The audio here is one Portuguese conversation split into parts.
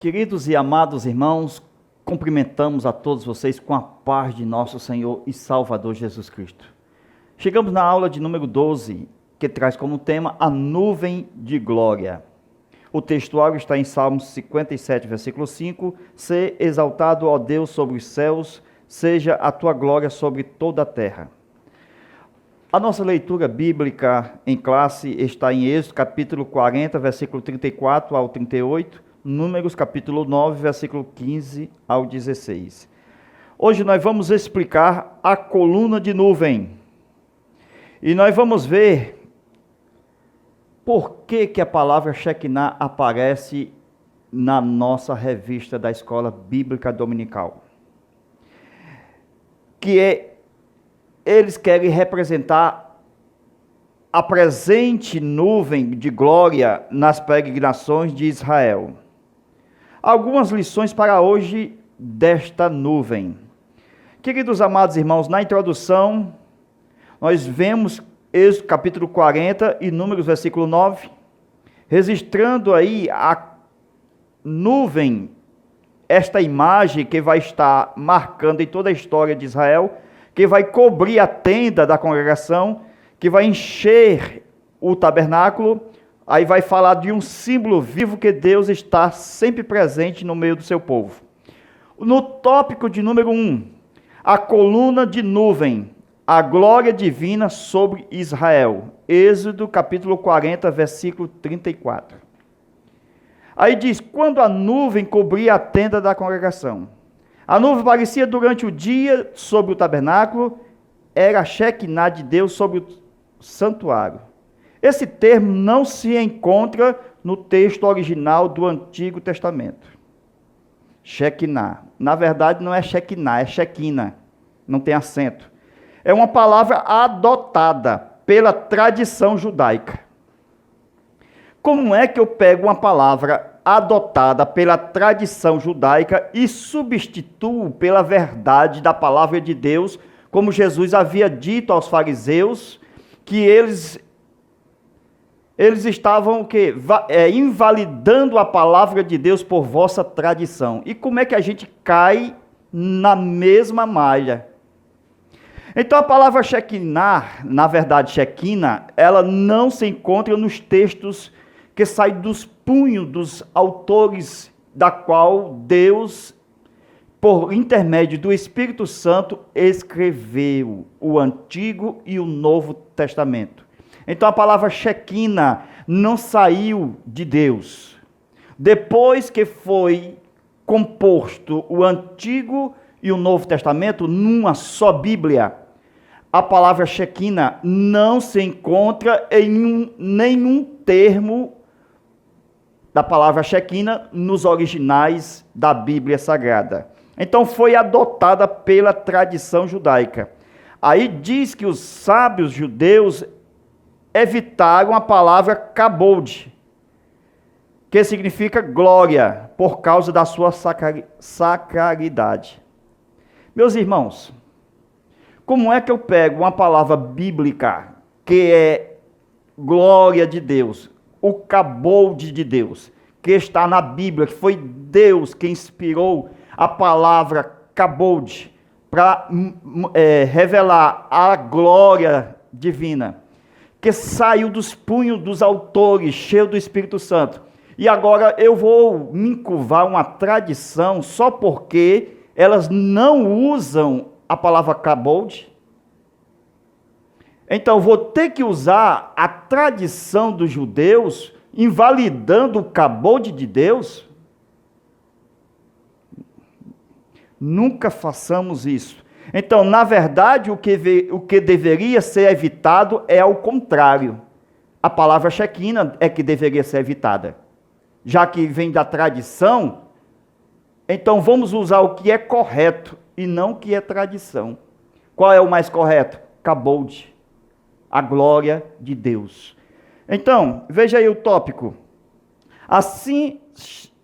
Queridos e amados irmãos, cumprimentamos a todos vocês com a paz de nosso Senhor e Salvador Jesus Cristo. Chegamos na aula de número 12, que traz como tema a nuvem de glória. O textuário está em Salmos 57, versículo 5. Sê exaltado, ó Deus, sobre os céus, seja a tua glória sobre toda a terra. A nossa leitura bíblica em classe está em Êxodo, capítulo 40, versículo 34 ao 38, Números, capítulo 9, versículo 15 ao 16. Hoje nós vamos explicar a coluna de nuvem. E nós vamos ver por que a palavra Shekinah aparece na nossa revista da Escola Bíblica Dominical. Eles querem representar a presente nuvem de glória nas peregrinações de Israel. Algumas lições para hoje desta nuvem. Queridos amados irmãos, na introdução, nós vemos Êxodo capítulo 40 e Números versículo 9, registrando aí a nuvem, esta imagem que vai estar marcando em toda a história de Israel, que vai cobrir a tenda da congregação, que vai encher o tabernáculo. Aí vai falar de um símbolo vivo que Deus está sempre presente no meio do seu povo. No tópico de número 1, a coluna de nuvem, a glória divina sobre Israel. Êxodo capítulo 40, versículo 34. Aí diz, quando a nuvem cobria a tenda da congregação. A nuvem aparecia durante o dia sobre o tabernáculo, era a Shekinah de Deus sobre o santuário. Esse termo não se encontra no texto original do Antigo Testamento. Shekinah. Na verdade, não é Shekinah, é Shekinah. Não tem acento. É uma palavra adotada pela tradição judaica. Como é que eu pego uma palavra adotada pela tradição judaica e substituo pela verdade da palavra de Deus, como Jesus havia dito aos fariseus, que eles estavam invalidando a palavra de Deus por vossa tradição. E como é que a gente cai na mesma malha? Então a palavra Shekinah, na verdade Shekinah, ela não se encontra nos textos que saem dos punhos dos autores da qual Deus, por intermédio do Espírito Santo, escreveu o Antigo e o Novo Testamento. Então a palavra Shekinah não saiu de Deus. Depois que foi composto o Antigo e o Novo Testamento numa só Bíblia, a palavra Shekinah não se encontra em nenhum termo da palavra Shekinah nos originais da Bíblia Sagrada. Então foi adotada pela tradição judaica. Aí diz que os sábios judeus evitaram a palavra kabod, que significa glória, por causa da sua sacralidade. Meus irmãos, como é que eu pego uma palavra bíblica, que é glória de Deus, o kabod de Deus, que está na Bíblia, que foi Deus que inspirou a palavra kabod, para revelar a glória divina, que saiu dos punhos dos autores, cheio do Espírito Santo. E agora eu vou me encurvar uma tradição só porque elas não usam a palavra kabod? Então vou ter que usar a tradição dos judeus, invalidando o kabod de Deus? Nunca façamos isso. Então, na verdade, o que deveria ser evitado é ao contrário. A palavra Shekinah é que deveria ser evitada. Já que vem da tradição, então vamos usar o que é correto e não o que é tradição. Qual é o mais correto? Kabod, a glória de Deus. Então, veja aí o tópico. Assim,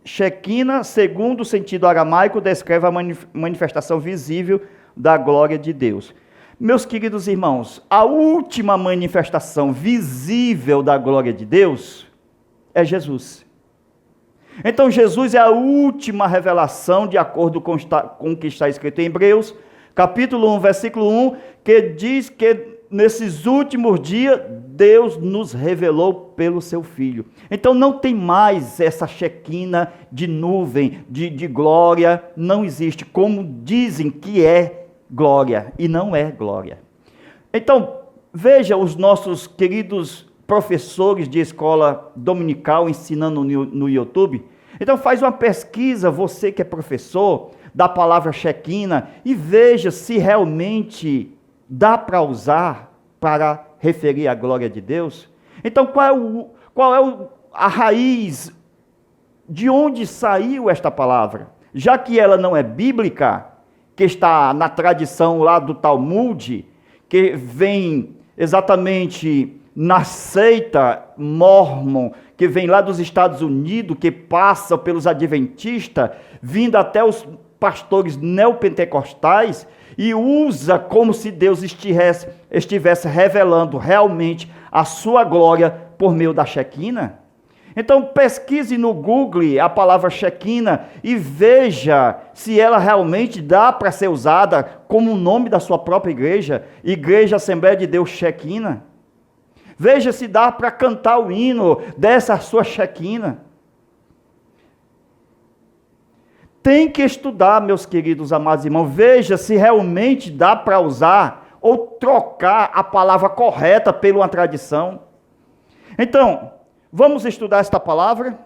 Shekinah, segundo o sentido aramaico, descreve a manifestação visível da glória de Deus. Meus queridos irmãos, a última manifestação visível da glória de Deus é Jesus. Então Jesus é a última revelação, de acordo com o que está escrito em Hebreus, capítulo 1, versículo 1, que diz que nesses últimos dias Deus nos revelou pelo seu Filho. Então não tem mais essa Shequina de nuvem, de glória, não existe, como dizem que é glória, e não é glória. Então, veja os nossos queridos professores de escola dominical ensinando no YouTube. Então faz uma pesquisa, você que é professor, da palavra Shequina, e veja se realmente dá para usar para referir a glória de Deus. Então qual é a raiz, de onde saiu esta palavra? Já que ela não é bíblica, que está na tradição lá do Talmud, que vem exatamente na seita Mormon, que vem lá dos Estados Unidos, que passa pelos adventistas, vindo até os pastores neopentecostais, e usa como se Deus estivesse revelando realmente a sua glória por meio da Shequina. Então pesquise no Google a palavra Shequina e veja se ela realmente dá para ser usada como o nome da sua própria igreja, Igreja Assembleia de Deus Shequina. Veja se dá para cantar o hino dessa sua Shequina. Tem que estudar, meus queridos amados irmãos, veja se realmente dá para usar ou trocar a palavra correta por uma tradição. Então, vamos estudar esta palavra,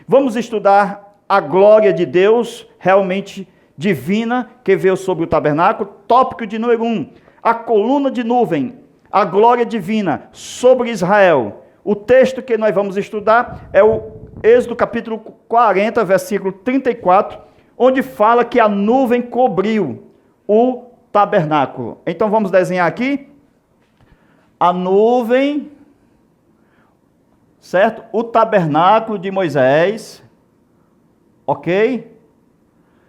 vamos estudar a glória de Deus, realmente divina, que veio sobre o tabernáculo. Tópico de número 1, a coluna de nuvem, a glória divina sobre Israel. O texto que nós vamos estudar é o Êxodo capítulo 40, versículo 34, onde fala que a nuvem cobriu o tabernáculo. Então vamos desenhar aqui a nuvem, certo? O tabernáculo de Moisés, ok?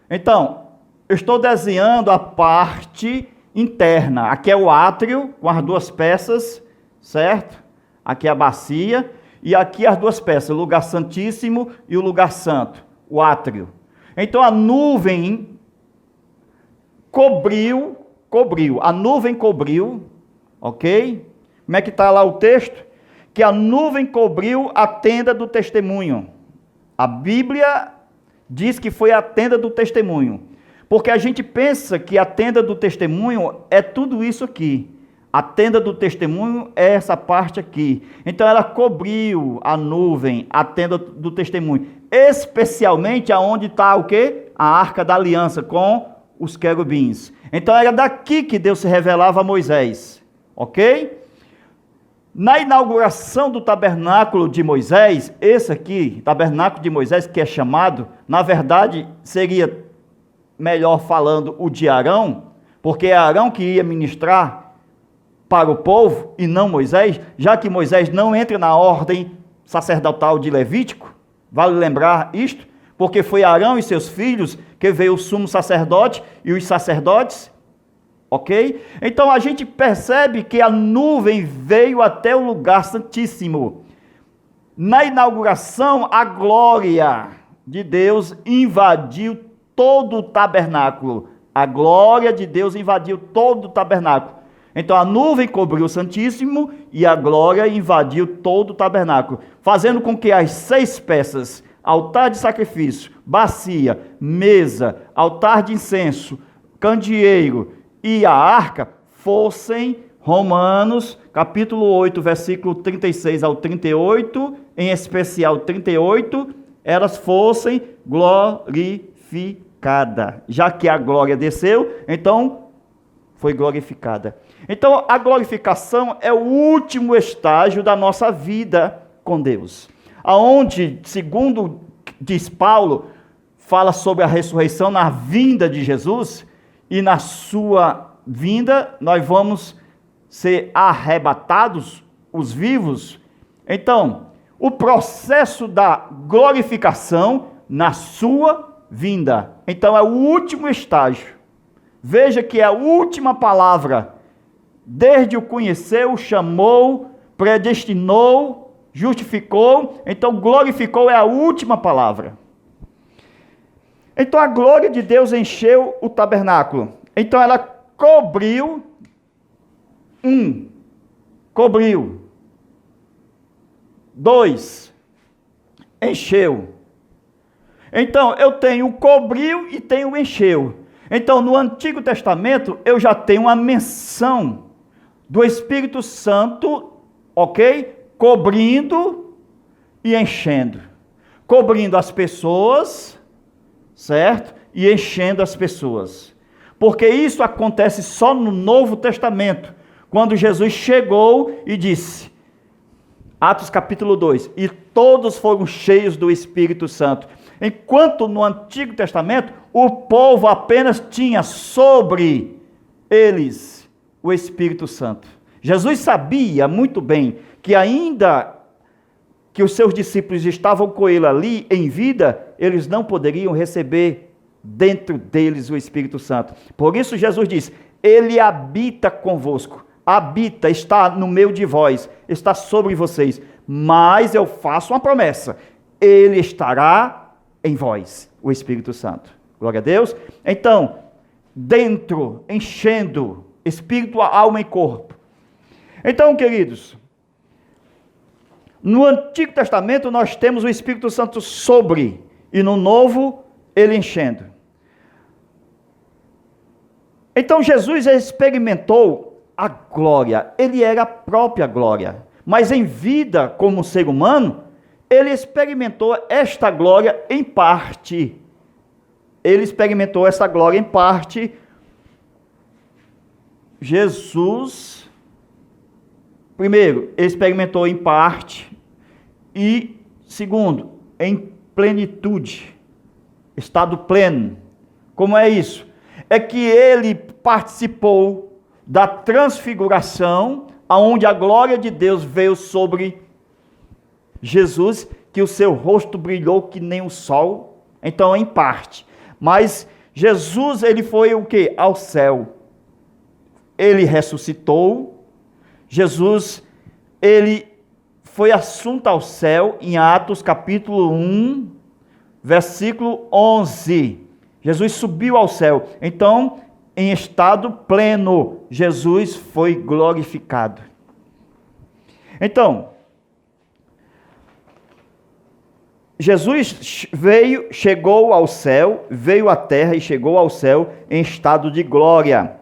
Então, eu estou desenhando a parte interna. Aqui é o átrio com as duas peças, certo? Aqui é a bacia. E aqui as duas peças, o lugar santíssimo e o lugar santo, o átrio. Então a nuvem cobriu, a nuvem cobriu, ok? Como é que está lá o texto? Que a nuvem cobriu a tenda do testemunho. A Bíblia diz que foi a tenda do testemunho, porque a gente pensa que a tenda do testemunho é tudo isso aqui. A tenda do testemunho é essa parte aqui. Então ela cobriu a nuvem, a tenda do testemunho, especialmente aonde está o quê? A arca da aliança com os querubins. Então era daqui que Deus se revelava a Moisés, ok? Na inauguração do tabernáculo de Moisés, esse aqui, tabernáculo de Moisés, que é chamado, na verdade seria melhor falando o de Arão, porque é Arão que ia ministrar para o povo e não Moisés, já que Moisés não entra na ordem sacerdotal de Levítico, vale lembrar isto, porque foi Arão e seus filhos que veio o sumo sacerdote e os sacerdotes, ok? Então a gente percebe que a nuvem veio até o lugar santíssimo. Na inauguração, a glória de Deus invadiu todo o tabernáculo. A glória de Deus invadiu todo o tabernáculo. Então a nuvem cobriu o Santíssimo e a glória invadiu todo o tabernáculo, fazendo com que as 6 peças, altar de sacrifício, bacia, mesa, altar de incenso, candeeiro e a arca, fossem, Romanos, capítulo 8, versículo 36 ao 38, em especial 38, elas fossem glorificadas. Já que a glória desceu, então foi glorificada. Então, a glorificação é o último estágio da nossa vida com Deus. Aonde, segundo diz Paulo, fala sobre a ressurreição na vinda de Jesus, e na sua vinda nós vamos ser arrebatados, os vivos. Então, o processo da glorificação na sua vinda. Então, é o último estágio. Veja que é a última palavra. Desde o conheceu, chamou, predestinou, justificou, então glorificou é a última palavra. Então a glória de Deus encheu o tabernáculo. Então ela cobriu. Cobriu. 2, encheu. Então eu tenho cobriu e tenho encheu. Então no Antigo Testamento eu já tenho uma menção do Espírito Santo, ok? Cobrindo e enchendo. Cobrindo as pessoas, certo? E enchendo as pessoas. Porque isso acontece só no Novo Testamento, quando Jesus chegou e disse, Atos capítulo 2, e todos foram cheios do Espírito Santo. Enquanto no Antigo Testamento, o povo apenas tinha sobre eles o Espírito Santo. Jesus sabia muito bem que ainda que os seus discípulos estavam com ele ali em vida, eles não poderiam receber dentro deles o Espírito Santo. Por isso Jesus diz, ele habita convosco. Habita, está no meio de vós, está sobre vocês, mas eu faço uma promessa, ele estará em vós, o Espírito Santo. Glória a Deus. Então, dentro, enchendo, espírito, alma e corpo. Então, queridos, no Antigo Testamento nós temos o Espírito Santo sobre, e no Novo, ele enchendo. Então, Jesus experimentou a glória, ele era a própria glória, mas em vida como ser humano, ele experimentou esta glória em parte. Ele experimentou essa glória em parte. Jesus, primeiro, ele experimentou em parte, e segundo, em plenitude, estado pleno. Como é isso? É que ele participou da transfiguração, aonde a glória de Deus veio sobre Jesus, que o seu rosto brilhou que nem o sol. Então, em parte. Mas Jesus, ele foi o quê? Ao céu. Ele ressuscitou. Jesus, ele foi assunto ao céu em Atos capítulo 1, versículo 11. Jesus subiu ao céu. Então, em estado pleno, Jesus foi glorificado. Então, Jesus chegou ao céu, veio à terra e chegou ao céu em estado de glória.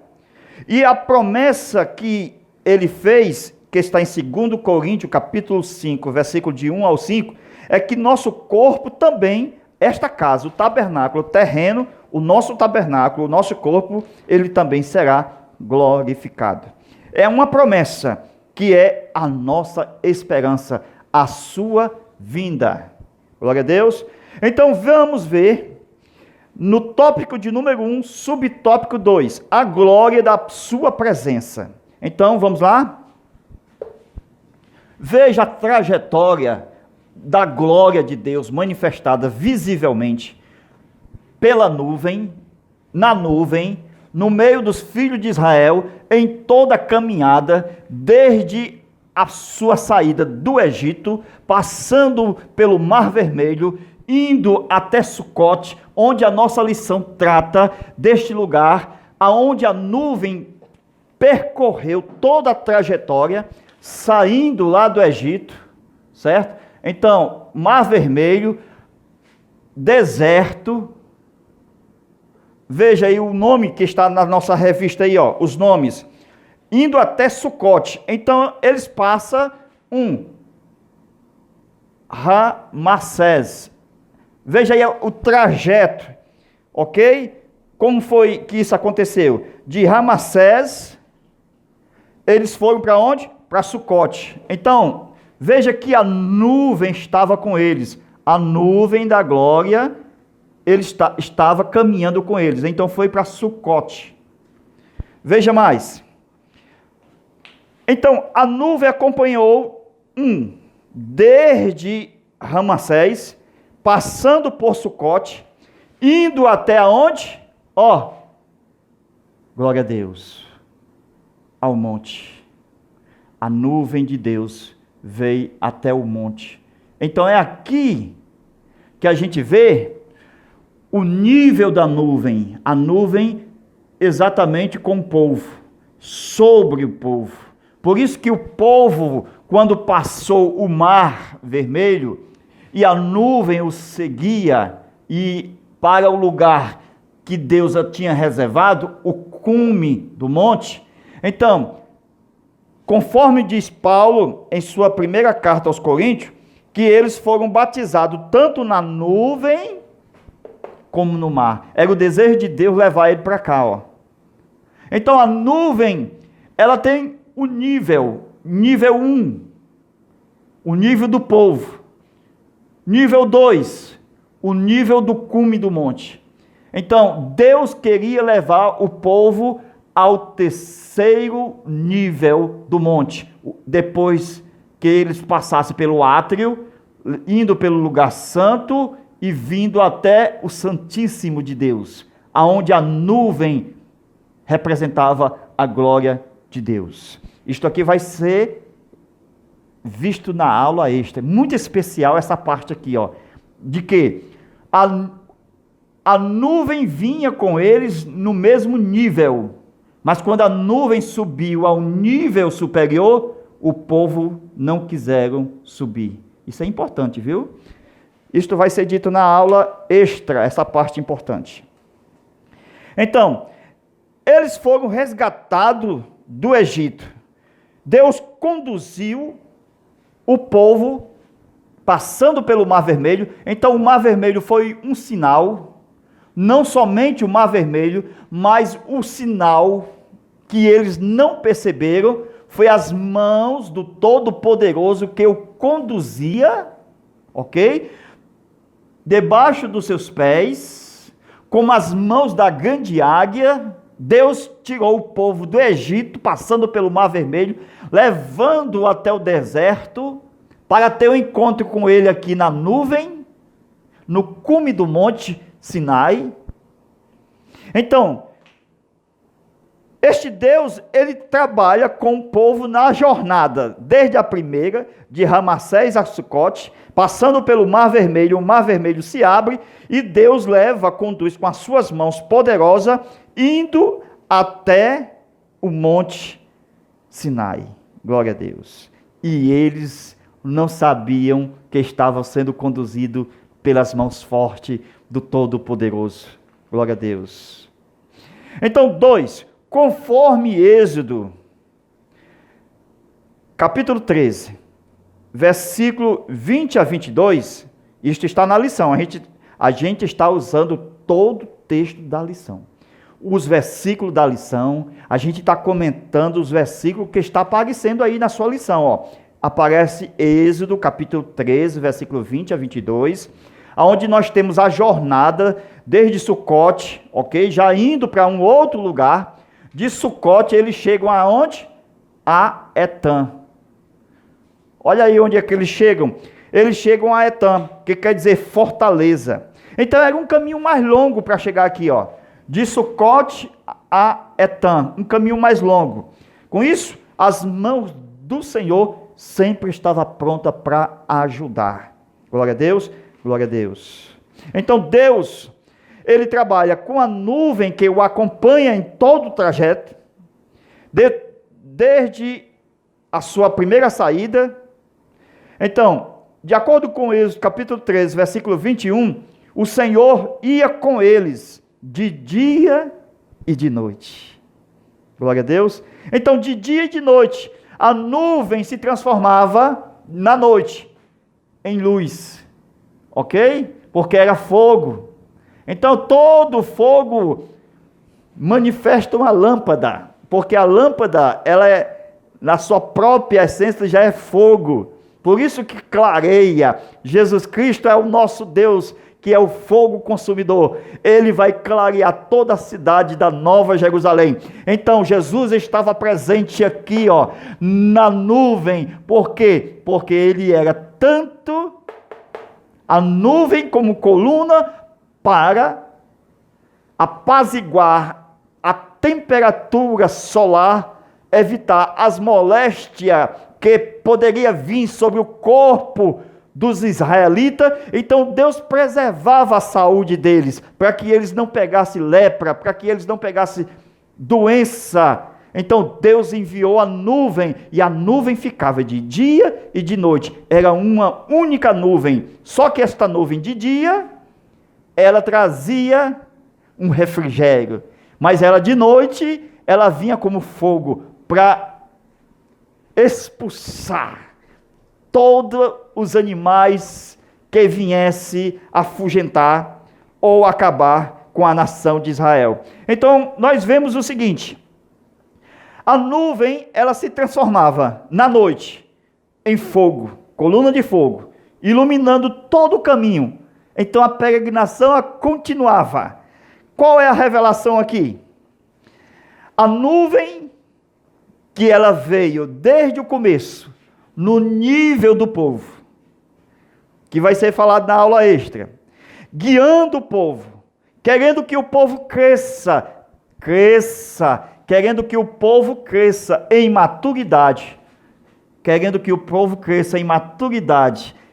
E a promessa que ele fez, que está em 2 Coríntios, capítulo 5, versículo de 1 ao 5, é que nosso corpo também, esta casa, o tabernáculo terreno, o nosso tabernáculo, o nosso corpo, ele também será glorificado. É uma promessa que é a nossa esperança, a sua vinda. Glória a Deus. Então vamos ver no tópico de número 1, subtópico 2, a glória da sua presença. Então vamos lá? Veja a trajetória da glória de Deus manifestada visivelmente pela nuvem, na nuvem, no meio dos filhos de Israel, em toda a caminhada, desde a sua saída do Egito, passando pelo Mar Vermelho, indo até Sucote, onde a nossa lição trata deste lugar, aonde a nuvem percorreu toda a trajetória, saindo lá do Egito, certo? Então, Mar Vermelho, deserto. Veja aí o nome que está na nossa revista aí, ó, os nomes. Indo até Sucote. Então, eles passam Ramassés. Veja aí o trajeto, ok? Como foi que isso aconteceu? De Ramassés, eles foram para onde? Para Sucote. Então, veja que a nuvem estava com eles. A nuvem da glória, ele estava caminhando com eles. Então, foi para Sucote. Veja mais. Então, a nuvem acompanhou desde Ramassés, passando por Sucote, indo até aonde? Ó, glória a Deus, ao monte. A nuvem de Deus veio até o monte. Então é aqui que a gente vê o nível da nuvem, a nuvem exatamente com o povo, sobre o povo. Por isso que o povo, quando passou o mar vermelho, e a nuvem o seguia, e para o lugar que Deus tinha reservado, o cume do monte. Então, conforme diz Paulo em sua primeira carta aos Coríntios, que eles foram batizados tanto na nuvem como no mar. Era o desejo de Deus levar ele para cá, ó. Então a nuvem, ela tem o nível 1, o nível do povo. Nível 2, o nível do cume do monte. Então, Deus queria levar o povo ao terceiro nível do monte. Depois que eles passassem pelo átrio, indo pelo lugar santo e vindo até o Santíssimo de Deus, aonde a nuvem representava a glória de Deus. Isto aqui vai ser visto na aula extra. Muito especial essa parte aqui, ó, de que a nuvem vinha com eles no mesmo nível, mas quando a nuvem subiu ao nível superior, o povo não quiseram subir. Isso é importante, viu? Isto vai ser dito na aula extra, essa parte importante. Então, eles foram resgatados do Egito. Deus conduziu o povo passando pelo Mar Vermelho. Então o Mar Vermelho foi um sinal, não somente o Mar Vermelho, mas o sinal que eles não perceberam foi as mãos do Todo-Poderoso que o conduzia, ok? Debaixo dos seus pés, como as mãos da grande águia. Deus tirou o povo do Egito, passando pelo Mar Vermelho, levando-o até o deserto, para ter um encontro com ele aqui na nuvem, no cume do monte Sinai. Então, este Deus, ele trabalha com o povo na jornada, desde a primeira, de Ramassés a Sucote, passando pelo Mar Vermelho. O Mar Vermelho se abre e Deus leva, conduz com as suas mãos poderosas, indo até o monte Sinai. Glória a Deus. E eles não sabiam que estavam sendo conduzidos pelas mãos fortes do Todo-Poderoso. Glória a Deus. Então, 2. Conforme Êxodo, capítulo 13, versículo 20 a 22, isto está na lição, a gente está usando todo o texto da lição. Os versículos da lição, a gente está comentando os versículos que está aparecendo aí na sua lição, ó. Aparece Êxodo, capítulo 13, versículo 20 a 22, onde nós temos a jornada desde Sucote, ok? Já indo para um outro lugar. De Sucote, eles chegam aonde? A Etã. Olha aí onde é que eles chegam. Eles chegam a Etã, que quer dizer fortaleza. Então era um caminho mais longo para chegar aqui, ó. De Sucote a Etã, um caminho mais longo. Com isso, as mãos do Senhor sempre estavam prontas para ajudar. Glória a Deus, glória a Deus. Então Deus, ele trabalha com a nuvem que o acompanha em todo o trajeto, desde a sua primeira saída. Então, de acordo com Êxodo capítulo 13, versículo 21, o Senhor ia com eles de dia e de noite. Glória a Deus. Então, de dia e de noite, a nuvem se transformava na noite em luz, ok? Porque era fogo. Então, todo fogo manifesta uma lâmpada, porque a lâmpada, ela é, na sua própria essência, já é fogo. Por isso que clareia. Jesus Cristo é o nosso Deus, que é o fogo consumidor. Ele vai clarear toda a cidade da Nova Jerusalém. Então, Jesus estava presente aqui, ó, na nuvem. Por quê? Porque ele era tanto a nuvem como coluna, para apaziguar a temperatura solar, evitar as moléstias que poderia vir sobre o corpo dos israelitas. Então Deus preservava a saúde deles, para que eles não pegassem lepra, para que eles não pegassem doença. Então Deus enviou a nuvem, e a nuvem ficava de dia e de noite. Era uma única nuvem, só que esta nuvem de dia, ela trazia um refrigério, mas ela de noite, ela vinha como fogo, para expulsar todos os animais que viessem afugentar ou acabar com a nação de Israel. Então nós vemos o seguinte: a nuvem, ela se transformava na noite em fogo, coluna de fogo, iluminando todo o caminho. Então a peregrinação ela continuava. Qual é a revelação aqui? A nuvem, que ela veio desde o começo, no nível do povo, que vai ser falado na aula extra, guiando o povo, querendo que o povo cresça, querendo que o povo cresça em maturidade,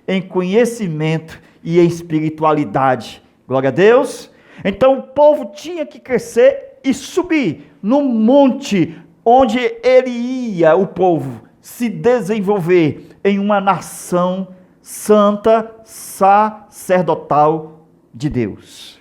em conhecimento e em espiritualidade. Glória a Deus. Então o povo tinha que crescer e subir no monte onde ele ia, o povo, se desenvolver em uma nação santa, sacerdotal de Deus.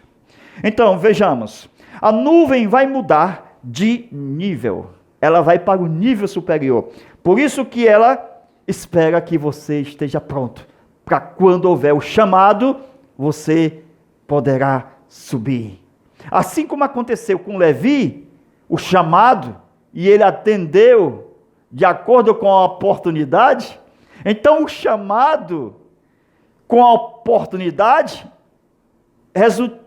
Então, vejamos, a nuvem vai mudar de nível, ela vai para o nível superior. Por isso que ela espera que você esteja pronto, para quando houver o chamado, você poderá subir. Assim como aconteceu com Levi, o chamado, e ele atendeu de acordo com a oportunidade. Então o chamado com a oportunidade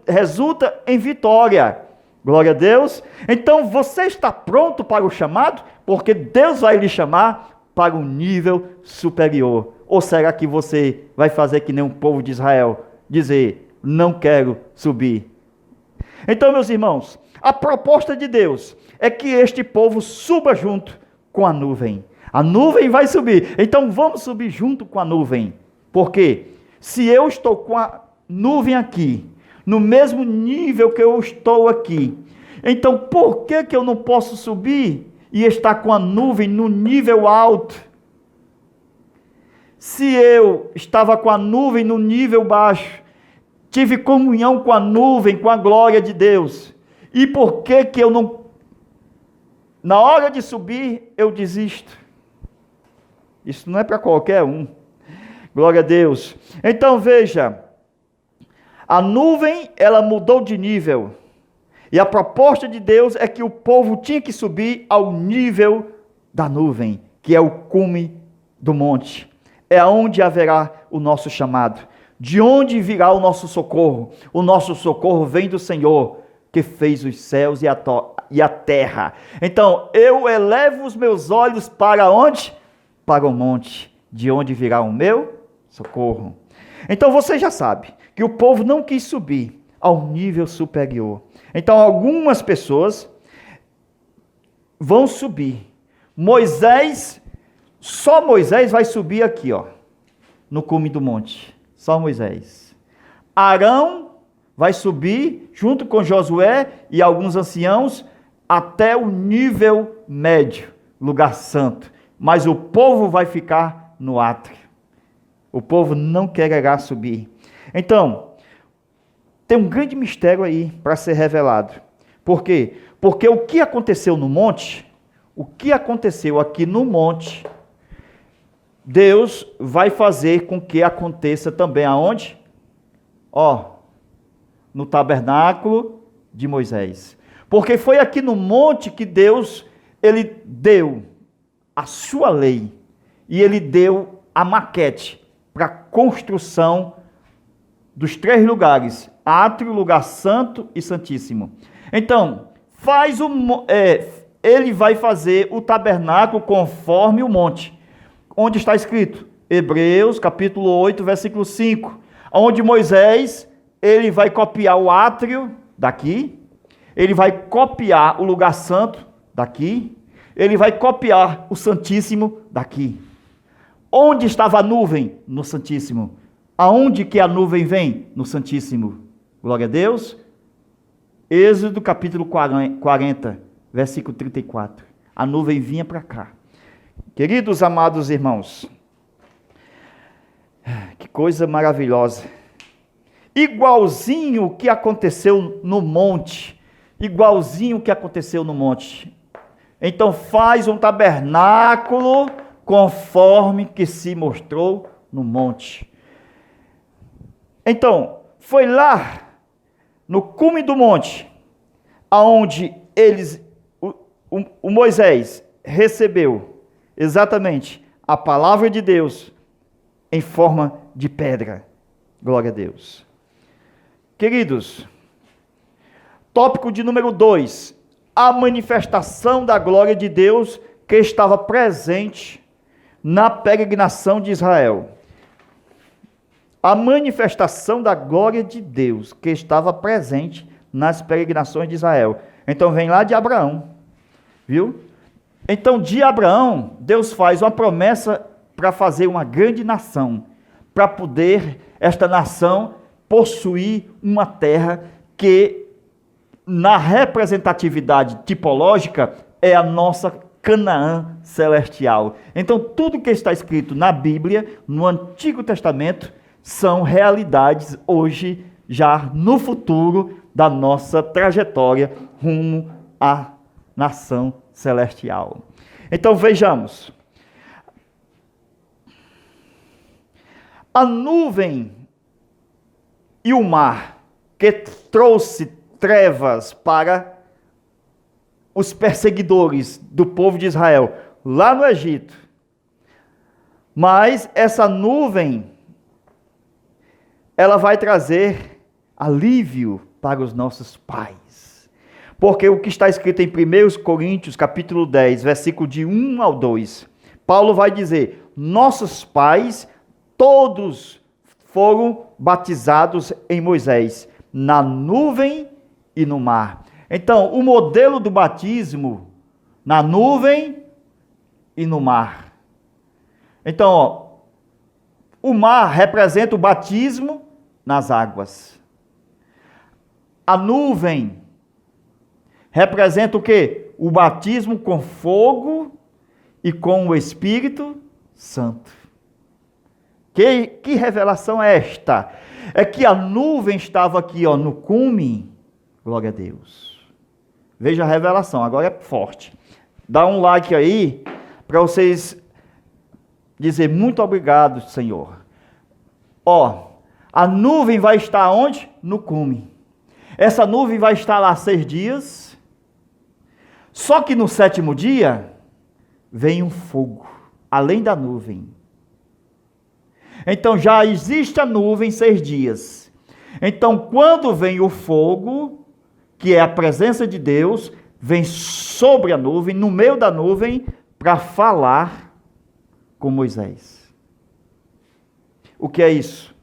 resulta em vitória. Glória a Deus. Então você está pronto para o chamado? Porque Deus vai lhe chamar para um nível superior. Ou será que você vai fazer que nem um povo de Israel, dizer, não quero subir? Então, meus irmãos, a proposta de Deus é que este povo suba junto com a nuvem. A nuvem vai subir. Então vamos subir junto com a nuvem. Porque se eu estou com a nuvem aqui, no mesmo nível que eu estou aqui, então por que eu não posso subir e estar com a nuvem no nível alto? Se eu estava com a nuvem no nível baixo, tive comunhão com a nuvem, com a glória de Deus, e por que eu não, na hora de subir, eu desisto? Isso não é para qualquer um. Glória a Deus. Então veja, a nuvem, ela mudou de nível. E a proposta de Deus é que o povo tinha que subir ao nível da nuvem, que é o cume do monte. É onde haverá o nosso chamado. De onde virá o nosso socorro? O nosso socorro vem do Senhor, que fez os céus e a terra. Então, eu elevo os meus olhos para onde? Para o monte, de onde virá o meu socorro. Então, você já sabe que o povo não quis subir ao nível superior. Então, algumas pessoas vão subir. Só Moisés vai subir aqui, ó, no cume do monte. Só Moisés. Arão vai subir junto com Josué e alguns anciãos até o nível médio, lugar santo. Mas o povo vai ficar no átrio. O povo não quererá subir. Então, tem um grande mistério aí para ser revelado. Por quê? Porque o que aconteceu no monte, o que aconteceu aqui no monte, Deus vai fazer com que aconteça também aonde? No tabernáculo de Moisés. Porque foi aqui no monte que Deus, ele deu a sua lei e ele deu a maquete para a construção dos 3 lugares, átrio, lugar santo e santíssimo. Então, ele vai fazer o tabernáculo conforme o monte. Onde está escrito? Hebreus, capítulo 8, versículo 5. Onde Moisés, ele vai copiar o átrio daqui, ele vai copiar o lugar santo daqui, ele vai copiar o santíssimo daqui. Onde estava a nuvem? No Santíssimo. Aonde que a nuvem vem? No Santíssimo. Glória a Deus. Êxodo capítulo 40, versículo 34. A nuvem vinha para cá. Queridos amados irmãos, que coisa maravilhosa. Igualzinho o que aconteceu no monte. Igualzinho o que aconteceu no monte. Então faz um tabernáculo conforme que se mostrou no monte. Então, foi lá no cume do monte, aonde o Moisés recebeu exatamente a palavra de Deus em forma de pedra. Glória a Deus. Queridos, tópico de número 2, a manifestação da glória de Deus que estava presente na peregrinação de Israel. A manifestação da glória de Deus que estava presente nas peregrinações de Israel. Então vem lá de Abraão, viu? Então de Abraão, Deus faz uma promessa para fazer uma grande nação, para poder esta nação possuir uma terra que, na representatividade tipológica, é a nossa Canaã celestial. Então tudo que está escrito na Bíblia, no Antigo Testamento, são realidades hoje, já no futuro da nossa trajetória rumo à nação celestial. Então vejamos. A nuvem e o mar que trouxe trevas para os perseguidores do povo de Israel lá no Egito. Mas essa nuvem, ela vai trazer alívio para os nossos pais. Porque o que está escrito em 1 Coríntios, capítulo 10, versículo de 1 ao 2, Paulo vai dizer: nossos pais, todos foram batizados em Moisés, na nuvem e no mar. Então, o modelo do batismo, na nuvem e no mar. Então, ó, o mar representa o batismo nas águas. A nuvem representa o quê? O batismo com fogo e com o Espírito Santo. Que revelação é esta? É que a nuvem estava aqui, ó, no cume. Glória a Deus. Veja a revelação, agora é forte. Dá um like aí, para vocês dizer muito obrigado, Senhor. Ó, a nuvem vai estar onde? No cume. Essa nuvem vai estar lá 6 dias. Só que no 7º dia, vem um fogo, além da nuvem. Então já existe a nuvem 6 dias. Então quando vem o fogo, que é a presença de Deus, vem sobre a nuvem, no meio da nuvem, para falar com Moisés. O que é isso?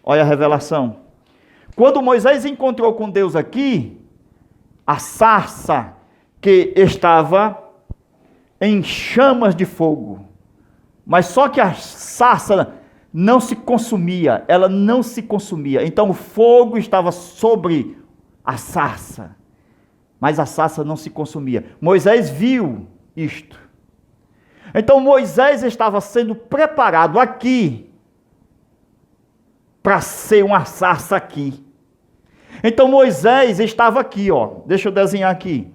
Olha a revelação. Quando Moisés encontrou com Deus aqui, a sarça que estava em chamas de fogo, mas só que a sarça não se consumia, ela não se consumia. Então o fogo estava sobre a sarça, mas a sarça não se consumia. Moisés viu isto. Então Moisés estava sendo preparado aqui para ser uma sarça aqui. Então Moisés estava aqui, ó. Deixa eu desenhar aqui.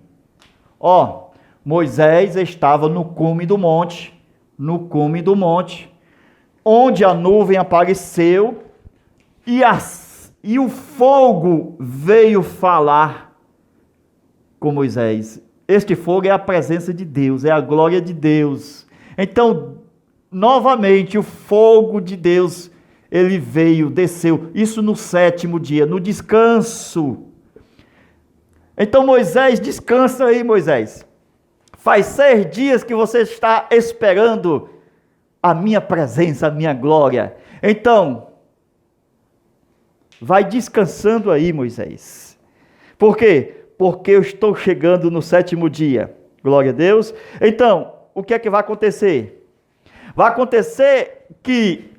Ó, Moisés estava no cume do monte, onde a nuvem apareceu e o fogo veio falar com Moisés. Este fogo é a presença de Deus, é a glória de Deus. Então, novamente, o fogo de Deus, ele veio, desceu, isso no 7º dia, no descanso. Então Moisés, descansa aí, Moisés. Faz 6 dias que você está esperando a minha presença, a minha glória. Então, vai descansando aí, Moisés. Por quê? Porque eu estou chegando no 7º dia. Glória a Deus. Então, o que é que vai acontecer? Vai acontecer que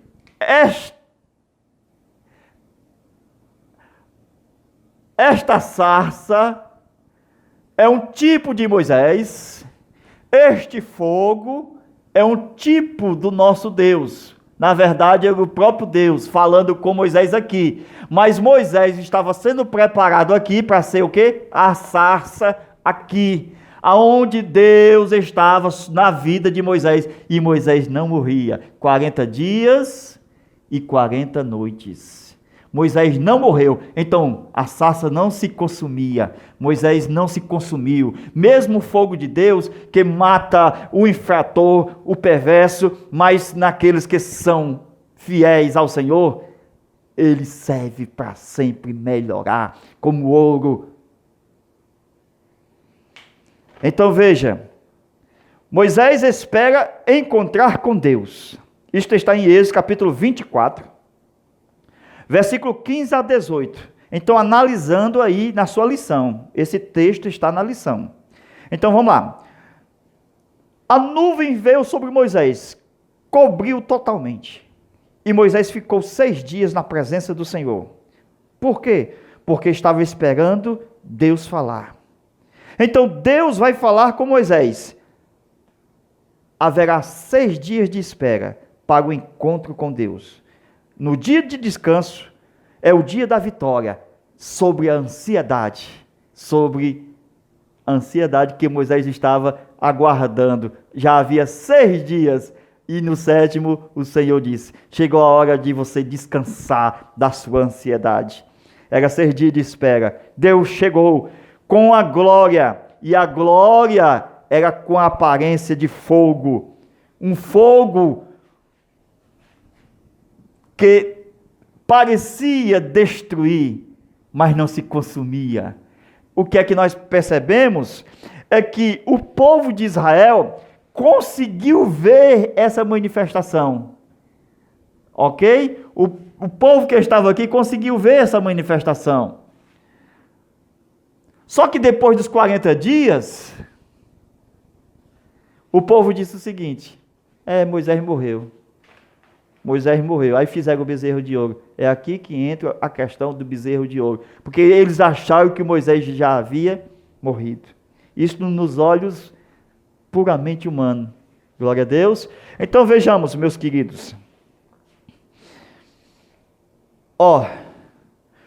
esta sarça é um tipo de Moisés, este fogo é um tipo do nosso Deus. Na verdade, é o próprio Deus falando com Moisés aqui. Mas Moisés estava sendo preparado aqui para ser o quê? A sarça aqui, aonde Deus estava na vida de Moisés. E Moisés não morria. 40 dias e 40 noites. Moisés não morreu, então a sarça não se consumia, Moisés não se consumiu, mesmo o fogo de Deus que mata o infrator, o perverso, mas naqueles que são fiéis ao Senhor, ele serve para sempre melhorar, como ouro. Então veja, Moisés espera encontrar com Deus, isto está em Êxodo capítulo 24, versículo 15 a 18. Então, analisando aí na sua lição. Esse texto está na lição. Então, vamos lá. A nuvem veio sobre Moisés, cobriu totalmente. E Moisés ficou 6 dias na presença do Senhor. Por quê? Porque estava esperando Deus falar. Então, Deus vai falar com Moisés. Haverá 6 dias de espera para o encontro com Deus. No dia de descanso, é o dia da vitória sobre a ansiedade que Moisés estava aguardando. Já havia 6 dias e no 7º o Senhor disse, chegou a hora de você descansar da sua ansiedade. Era 6 dias de espera. Deus chegou com a glória, e a glória era com a aparência de fogo. Um fogo que parecia destruir, mas não se consumia. O que é que nós percebemos? É que o povo de Israel conseguiu ver essa manifestação. Ok? O povo que estava aqui conseguiu ver essa manifestação. Só que depois dos 40 dias, o povo disse o seguinte, Moisés morreu. Moisés morreu, aí fizeram o bezerro de ouro. É aqui que entra a questão do bezerro de ouro. Porque eles acharam que Moisés já havia morrido. Isso nos olhos puramente humanos. Glória a Deus. Então vejamos, meus queridos.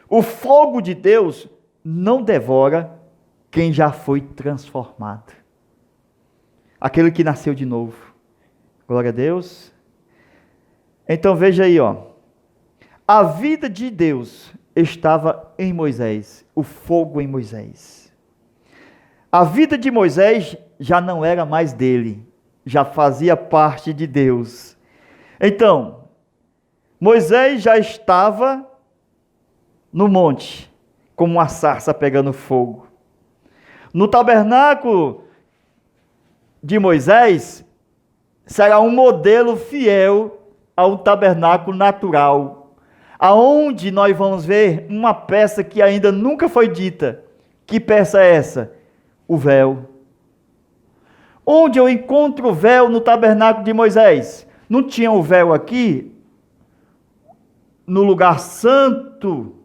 O fogo de Deus não devora quem já foi transformado. Aquele que nasceu de novo. Glória a Deus. Então veja aí, a vida de Deus estava em Moisés, o fogo em Moisés. A vida de Moisés já não era mais dele, já fazia parte de Deus. Então, Moisés já estava no monte, como uma sarça pegando fogo. No tabernáculo de Moisés, será um modelo fiel ao tabernáculo natural, aonde nós vamos ver uma peça que ainda nunca foi dita. Que peça é essa? O véu. Onde eu encontro o véu no tabernáculo de Moisés? Não tinha o véu aqui, no lugar santo,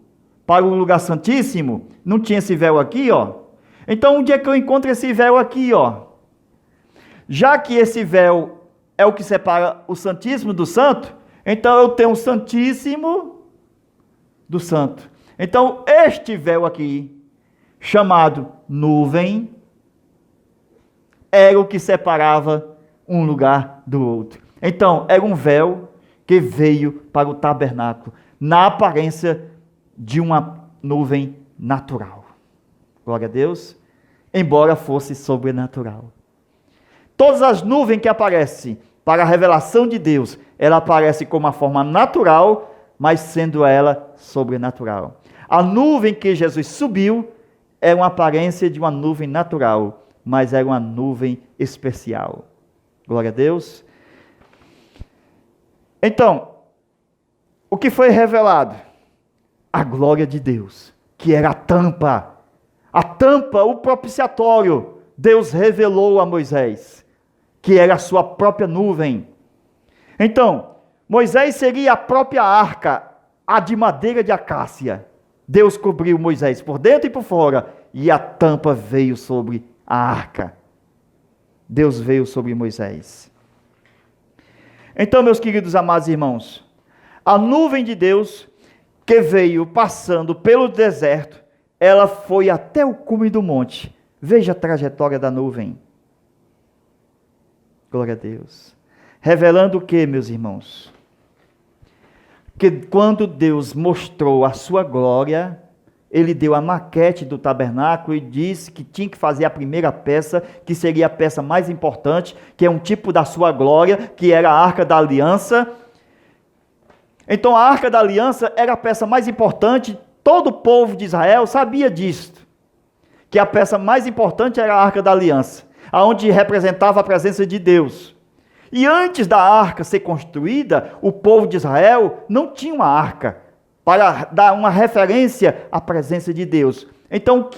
para o lugar santíssimo? Não tinha esse véu aqui, Então, onde é que eu encontro esse véu aqui, Já que esse véu é o que separa o Santíssimo do Santo, então eu tenho o Santíssimo do Santo. Então, este véu aqui, chamado nuvem, era o que separava um lugar do outro. Então, era um véu que veio para o tabernáculo, na aparência de uma nuvem natural. Glória a Deus. Embora fosse sobrenatural. Todas as nuvens que aparecem para a revelação de Deus, ela aparece com uma forma natural, mas sendo ela sobrenatural. A nuvem que Jesus subiu é uma aparência de uma nuvem natural, mas era uma nuvem especial. Glória a Deus. Então, o que foi revelado? A glória de Deus, que era a tampa, o propiciatório. Deus revelou a Moisés, que era a sua própria nuvem. Então, Moisés seria a própria arca, a de madeira de acácia. Deus cobriu Moisés por dentro e por fora, e a tampa veio sobre a arca. Deus veio sobre Moisés. Então, meus queridos amados irmãos, a nuvem de Deus que veio passando pelo deserto, ela foi até o cume do monte. Veja a trajetória da nuvem. Glória a Deus. Revelando o que, meus irmãos? Que quando Deus mostrou a sua glória, ele deu a maquete do tabernáculo e disse que tinha que fazer a primeira peça, que seria a peça mais importante, que é um tipo da sua glória, que era a Arca da Aliança. Então a Arca da Aliança era a peça mais importante, todo o povo de Israel sabia disso, que a peça mais importante era a Arca da Aliança, aonde representava a presença de Deus. E antes da arca ser construída, o povo de Israel não tinha uma arca para dar uma referência à presença de Deus. Então,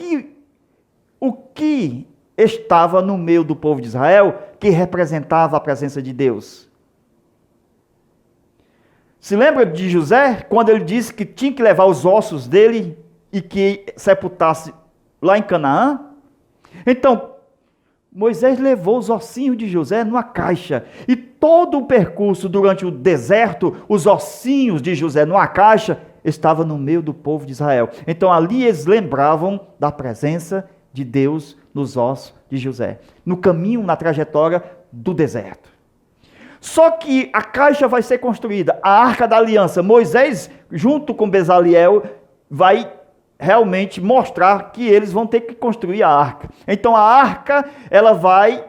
o que estava no meio do povo de Israel que representava a presença de Deus? Se lembra de José, quando ele disse que tinha que levar os ossos dele e que sepultasse lá em Canaã? Então, Moisés levou os ossinhos de José numa caixa. E todo o percurso durante o deserto, os ossinhos de José numa caixa, estava no meio do povo de Israel. Então ali eles lembravam da presença de Deus nos ossos de José. No caminho, na trajetória do deserto. Só que a caixa vai ser construída, a Arca da Aliança. Moisés, junto com Bezaliel, vai realmente mostrar que eles vão ter que construir a arca. Então a arca, ela vai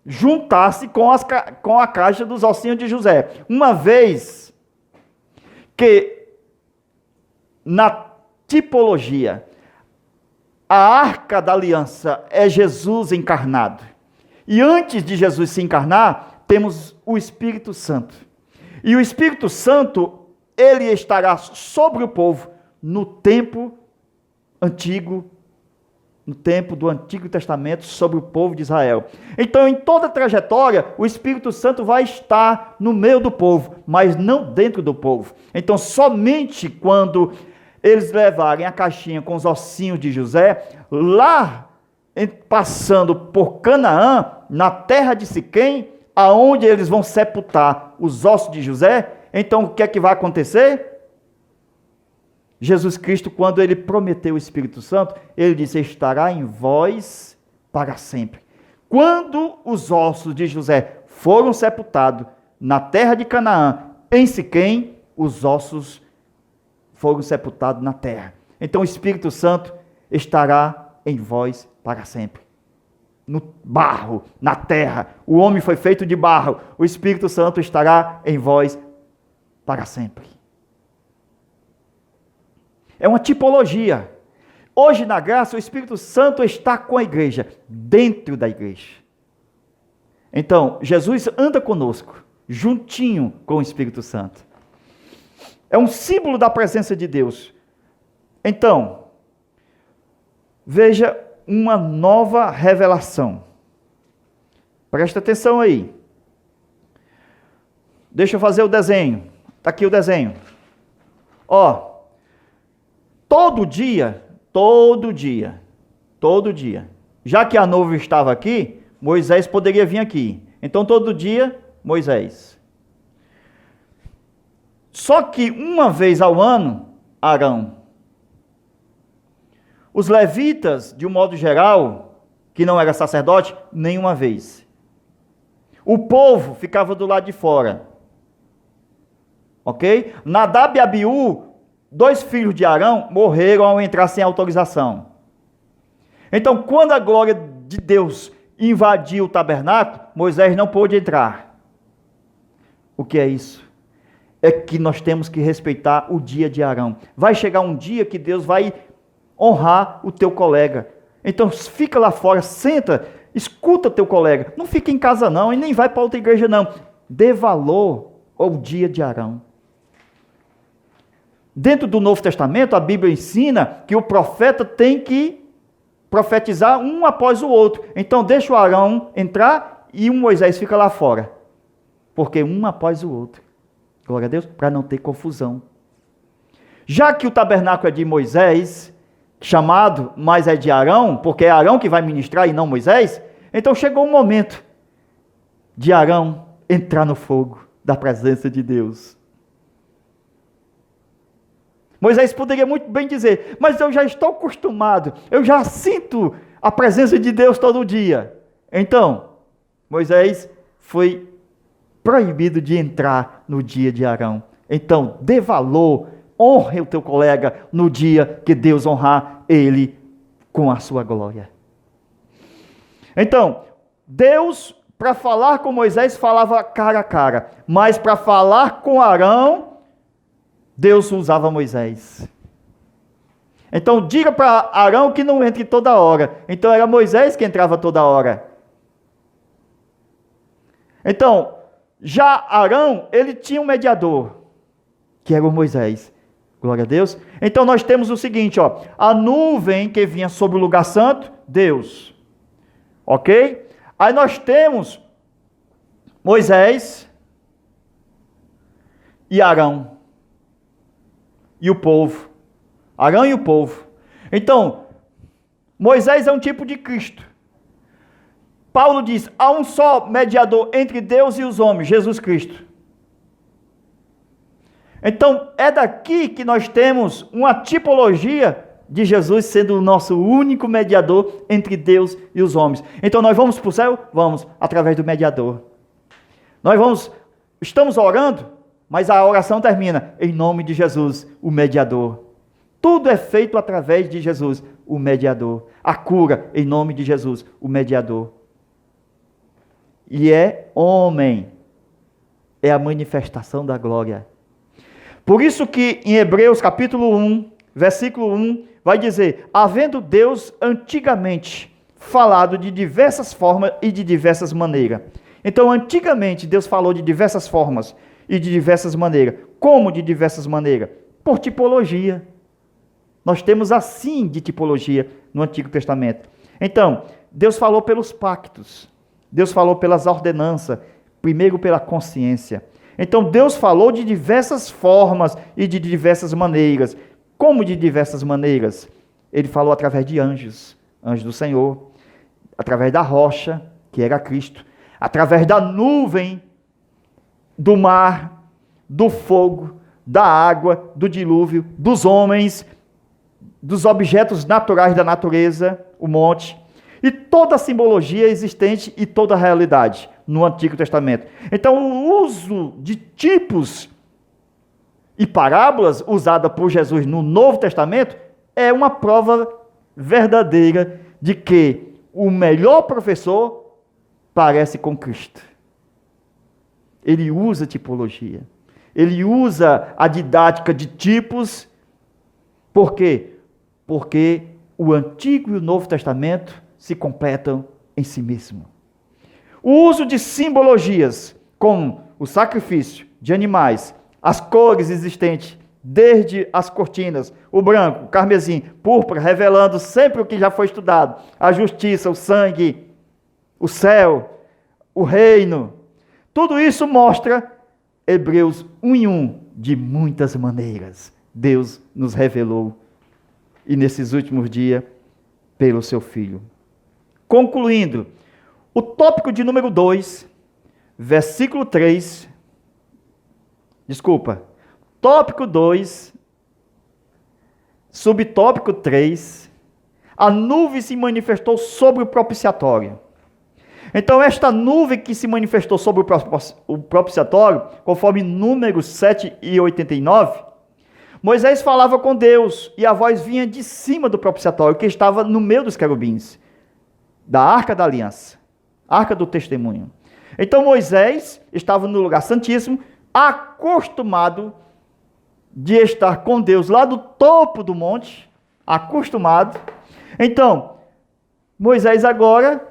juntar-se com a caixa dos ossinhos de José. Uma vez que na tipologia a Arca da Aliança é Jesus encarnado. E antes de Jesus se encarnar, temos o Espírito Santo. E o Espírito Santo, ele estará sobre o povo no tempo antigo, no tempo do Antigo Testamento, sobre o povo de Israel. Então, em toda a trajetória, o Espírito Santo vai estar no meio do povo, mas não dentro do povo. Então, somente quando eles levarem a caixinha com os ossinhos de José, lá, passando por Canaã, na terra de Siquém, aonde eles vão sepultar os ossos de José, então o que é que vai acontecer? Jesus Cristo, quando ele prometeu o Espírito Santo, ele disse: estará em vós para sempre. Quando os ossos de José foram sepultados na terra de Canaã, em Siquém, os ossos foram sepultados na terra. Então o Espírito Santo estará em vós para sempre. No barro, na terra. O homem foi feito de barro. O Espírito Santo estará em vós para sempre. É uma tipologia. Hoje na graça, o Espírito Santo está com a igreja, dentro da igreja. Então, Jesus anda conosco, juntinho com o Espírito Santo. É um símbolo da presença de Deus. Então, veja uma nova revelação. Presta atenção aí. Deixa eu fazer o desenho. Está aqui o desenho. Ó. Todo dia, já que a nuvem estava aqui, Moisés poderia vir aqui. Então, todo dia, Moisés. Só que uma vez ao ano, Arão. Os levitas, de um modo geral, que não era sacerdote, nenhuma vez. O povo ficava do lado de fora. Ok? Nadab e Abiú, 2 filhos de Arão, morreram ao entrar sem autorização. Então, quando a glória de Deus invadiu o tabernáculo, Moisés não pôde entrar. O que é isso? É que nós temos que respeitar o dia de Arão. Vai chegar um dia que Deus vai honrar o teu colega. Então, fica lá fora, senta, escuta teu colega. Não fica em casa não, e nem vai para outra igreja não. Dê valor ao dia de Arão. Dentro do Novo Testamento, a Bíblia ensina que o profeta tem que profetizar um após o outro. Então, deixa o Arão entrar e o Moisés fica lá fora. Porque um após o outro. Glória a Deus, para não ter confusão. Já que o tabernáculo é de Moisés, chamado, mas é de Arão, porque é Arão que vai ministrar e não Moisés, então chegou o momento de Arão entrar no fogo da presença de Deus. Moisés poderia muito bem dizer, mas eu já estou acostumado, eu já sinto a presença de Deus todo dia. Então, Moisés foi proibido de entrar no dia de Arão. Então, dê valor, honre o teu colega no dia que Deus honrar ele com a sua glória. Então, Deus, para falar com Moisés, falava cara a cara, mas para falar com Arão, Deus usava Moisés. Então, diga para Arão que não entre toda hora. Então, era Moisés que entrava toda hora. Então, já Arão, ele tinha um mediador, que era o Moisés. Glória a Deus. Então, nós temos o seguinte, ó, a nuvem que vinha sobre o lugar santo, Deus. Ok? Aí nós temos Moisés e Arão. E o povo. Arão e o povo. Então, Moisés é um tipo de Cristo. Paulo diz, há um só mediador entre Deus e os homens, Jesus Cristo. Então, é daqui que nós temos uma tipologia de Jesus sendo o nosso único mediador entre Deus e os homens. Então, nós vamos para o céu? Vamos, através do mediador. Estamos orando, mas a oração termina em nome de Jesus, o mediador. Tudo é feito através de Jesus, o mediador. A cura em nome de Jesus, o mediador. E é homem. É a manifestação da glória. Por isso que em Hebreus capítulo 1, versículo 1, vai dizer, havendo Deus antigamente falado de diversas formas e de diversas maneiras. Então, antigamente, Deus falou de diversas formas e de diversas maneiras. Como de diversas maneiras? Por tipologia. Nós temos assim de tipologia no Antigo Testamento. Então, Deus falou pelos pactos. Deus falou pelas ordenanças. Primeiro pela consciência. Então, Deus falou de diversas formas e de diversas maneiras. Como de diversas maneiras? Ele falou através de anjos. Anjos do Senhor. Através da rocha, que era Cristo. Através da nuvem, do mar, do fogo, da água, do dilúvio, dos homens, dos objetos naturais da natureza, o monte, e toda a simbologia existente e toda a realidade no Antigo Testamento. Então, o uso de tipos e parábolas usada por Jesus no Novo Testamento é uma prova verdadeira de que o melhor professor parece com Cristo. Ele usa tipologia. Ele usa a didática de tipos. Por quê? Porque o Antigo e o Novo Testamento se completam em si mesmo. O uso de simbologias, como o sacrifício de animais, as cores existentes, desde as cortinas, o branco, o carmesim, púrpura, revelando sempre o que já foi estudado, a justiça, o sangue, o céu, o reino. Tudo isso mostra Hebreus 1:1, de muitas maneiras. Deus nos revelou, e nesses últimos dias, pelo seu Filho. Concluindo, o tópico de número 2, versículo 3, tópico 2, subtópico 3, a nuvem se manifestou sobre o propiciatório. Então, esta nuvem que se manifestou sobre o propiciatório, conforme Números 7 e 89, Moisés falava com Deus, e a voz vinha de cima do propiciatório, que estava no meio dos querubins, da arca da aliança, arca do testemunho. Então, Moisés estava no lugar santíssimo, acostumado de estar com Deus lá do topo do monte, acostumado. Então, Moisés agora,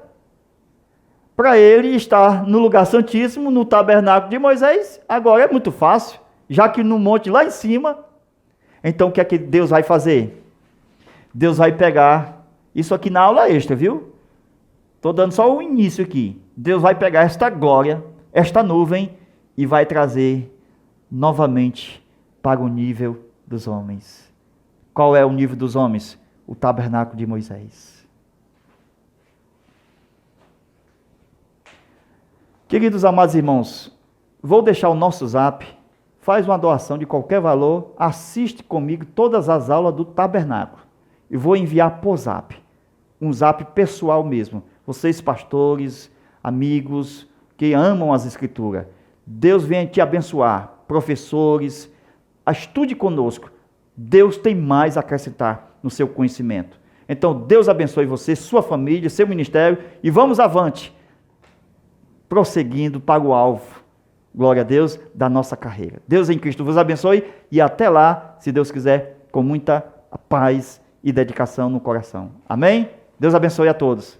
para ele estar no lugar santíssimo, no tabernáculo de Moisés, agora é muito fácil, já que no monte lá em cima. Então, o que é que Deus vai fazer? Deus vai pegar, isso aqui na aula extra, viu? Estou dando só o início aqui. Deus vai pegar esta glória, esta nuvem, e vai trazer novamente para o nível dos homens. Qual é o nível dos homens? O tabernáculo de Moisés. Queridos amados irmãos, vou deixar o nosso zap, faz uma doação de qualquer valor, assiste comigo todas as aulas do tabernáculo. E vou enviar por zap, um zap pessoal mesmo. Vocês pastores, amigos que amam as escrituras, Deus venha te abençoar. Professores, estude conosco. Deus tem mais a acrescentar no seu conhecimento. Então Deus abençoe você, sua família, seu ministério e vamos avante, prosseguindo para o alvo, glória a Deus, da nossa carreira. Deus em Cristo vos abençoe e até lá, se Deus quiser, com muita paz e dedicação no coração. Amém? Deus abençoe a todos.